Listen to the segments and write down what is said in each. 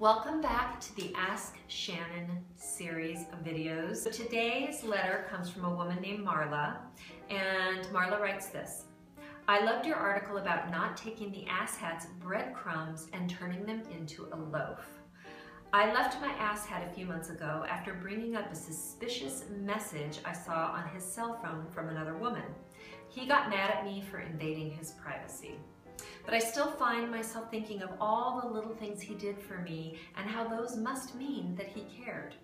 Welcome back to the Ask Shannon series of videos. So today's letter comes from a woman named Marla, and Marla writes this. I loved your article about not taking the asshat's breadcrumbs and turning them into a loaf. I left my asshat a few months ago after bringing up a suspicious message I saw on his cell phone from another woman. He got mad at me for invading his privacy. But I still find myself thinking of all the little things he did for me and how those must mean that he cared.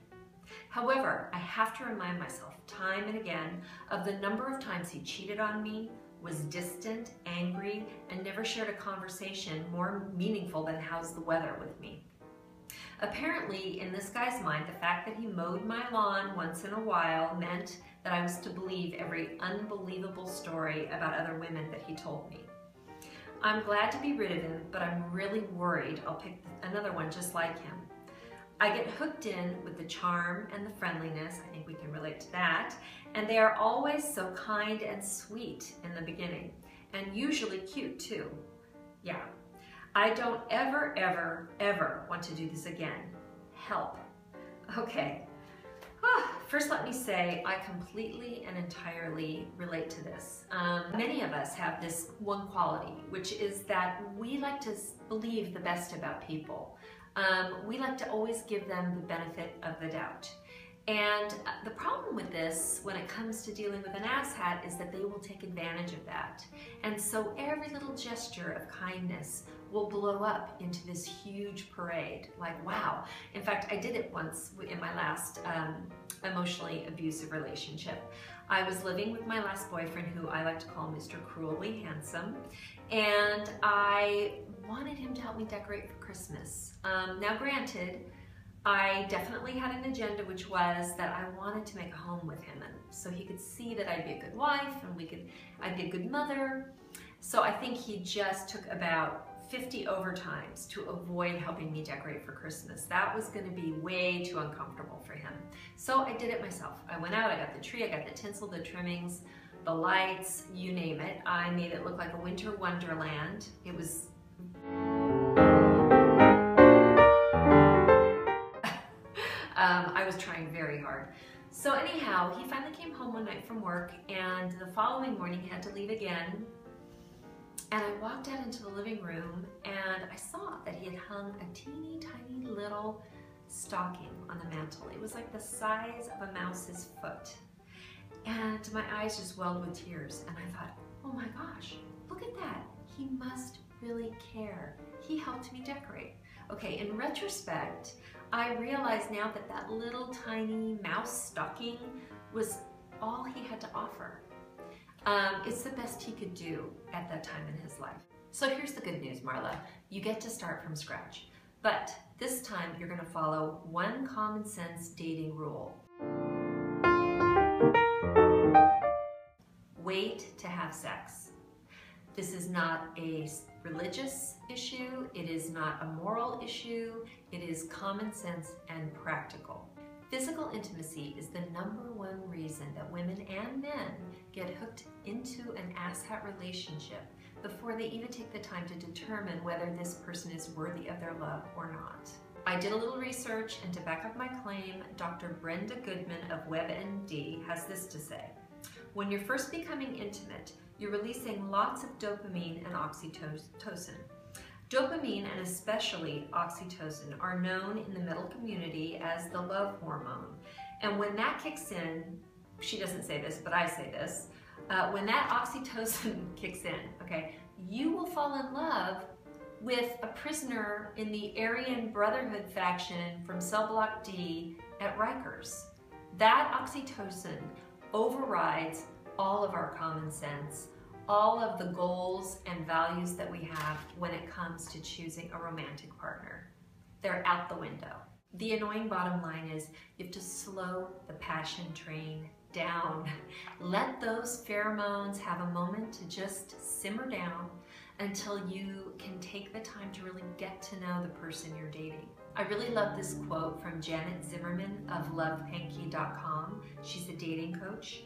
However, I have to remind myself time and again of the number of times he cheated on me, was distant, angry, and never shared a conversation more meaningful than how's the weather with me. Apparently, in this guy's mind, the fact that he mowed my lawn once in a while meant that I was to believe every unbelievable story about other women that he told me. I'm glad to be rid of him, but I'm really worried I'll pick another one just like him. I get hooked in with the charm and the friendliness, I think we can relate to that, and they are always so kind and sweet in the beginning, and usually cute too. Yeah, I don't ever want to do this again. Help. Okay. First, let me say I completely and entirely relate to this. Many of us have this one quality, which is that we like to believe the best about people. We like to always give them the benefit of the doubt. And the problem with this, when it comes to dealing with an asshat, is that they will take advantage of that. And so every little gesture of kindness will blow up into this huge parade. Like, wow. In fact, I did it once in my last emotionally abusive relationship. I was living with my last boyfriend, who I like to call Mr. Cruelly Handsome, and I wanted him to help me decorate for Christmas. Now granted, I definitely had an agenda, which was that I wanted to make a home with him, and so he could see that I'd be a good wife and I'd be a good mother. So I think he just took about 50 overtimes to avoid helping me decorate for Christmas. That was going to be way too uncomfortable for him. So I did it myself. I went out, I got the tree, I got the tinsel, the trimmings, the lights, you name it. I made it look like a winter wonderland. It was I was trying very hard. So anyhow, he finally came home one night from work, and the following morning he had to leave again. And I walked out into the living room and I saw that he had hung a teeny tiny little stocking on the mantle. It was like the size of a mouse's foot. And my eyes just welled with tears, and I thought, oh my gosh, look at that. He must really care. He helped me decorate. Okay, in retrospect, I realize now that that little tiny mouse stocking was all he had to offer. It's the best he could do at that time in his life. So here's the good news, Marla. You get to start from scratch. But this time you're going to follow one common sense dating rule. Wait to have sex. This is not a religious issue. It is not a moral issue. It is common sense and practical. Physical intimacy is the #1 reason that women and men get hooked into an asshat relationship before they even take the time to determine whether this person is worthy of their love or not. I did a little research, and to back up my claim, Dr. Brenda Goodman of WebMD has this to say. When you're first becoming intimate, you're releasing lots of dopamine and oxytocin. Dopamine, and especially oxytocin, are known in the medical community as the love hormone. And when that kicks in, she doesn't say this, but I say this, when that oxytocin kicks in, okay, you will fall in love with a prisoner in the Aryan Brotherhood faction from Cell Block D at Rikers. That oxytocin overrides all of our common sense, all of the goals and values that we have when it comes to choosing a romantic partner. They're out the window. The annoying bottom line is you have to slow the passion train down. Let those pheromones have a moment to just simmer down until you can take the time to really get to know the person you're dating. I really love this quote from Janet Zimmerman of lovehanky.com. She's a dating coach.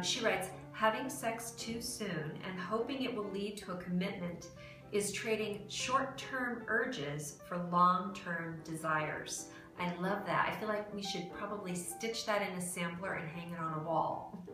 She writes, having sex too soon and hoping it will lead to a commitment is trading short-term urges for long-term desires. I love that. I feel like we should probably stitch that in a sampler and hang it on a wall.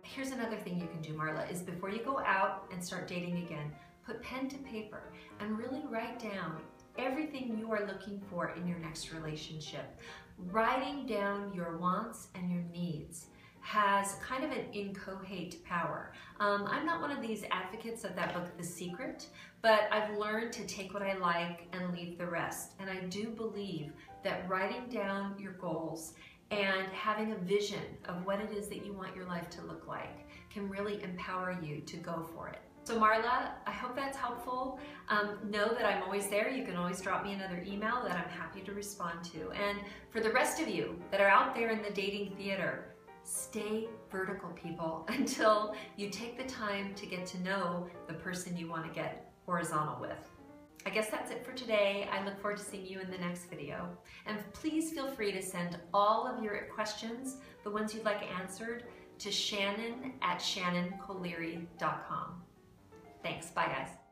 Here's another thing you can do, Marla, is before you go out and start dating again, put pen to paper and really write down everything you are looking for in your next relationship. Writing down your wants and your needs has kind of an inchoate power. I'm not one of these advocates of that book, The Secret, but I've learned to take what I like and leave the rest. And I do believe that writing down your goals and having a vision of what it is that you want your life to look like can really empower you to go for it. So Marla, I hope that's helpful. Know that I'm always there. You can always drop me another email that I'm happy to respond to. And for the rest of you that are out there in the dating theater, stay vertical, people, until you take the time to get to know the person you want to get horizontal with. I guess that's it for today. I look forward to seeing you in the next video. And please feel free to send all of your questions, the ones you'd like answered, to Shannon at shannoncoleary.com. Thanks. Bye, guys.